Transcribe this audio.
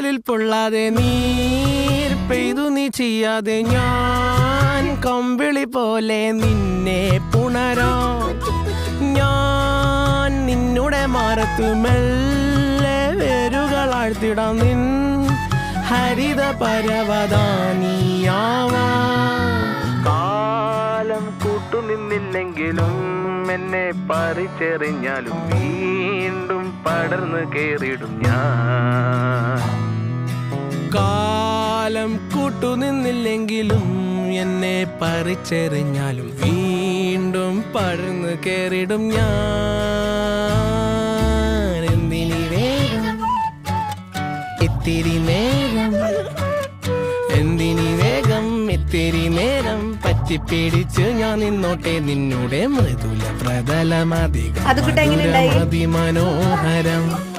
നിഴലിൽ പൊള്ളാതെ നീർ പെയ്തു നീ ചെയ്യാതെ ഞാൻ കമ്പിളി പോലെ നിന്നെ പുണരോ ഞാൻ നിന്നുടെ മാറത്തു മെല്ലെ വേരുകളാഴ്ത്തിടാം നിൻ ഹരിത പരവതാനിയാവാ കാലം കൂട്ടുനിന്നില്ലെങ്കിലും എന്നെ പറിച്ചെറിഞ്ഞാലും വീണ്ടും പടർന്നു കേറിടും ഞാൻ കാലം കൂട്ടുനിന്നില്ലെങ്കിലും എന്നെ പറിച്ചെറിഞ്ഞാലും വീണ്ടും പടർന്നു കേറിടും ഞാൻ എന്തിനി വേഗം ഇത്തിരി നേരം എന്തിനി വേഗം ഇത്തിരി നേരം പറ്റിപ്പിടിച്ച് ഞാൻ നിന്നോട്ടെ നിന്നുടെ മൃദുല പ്രതലമതി മനോഹരം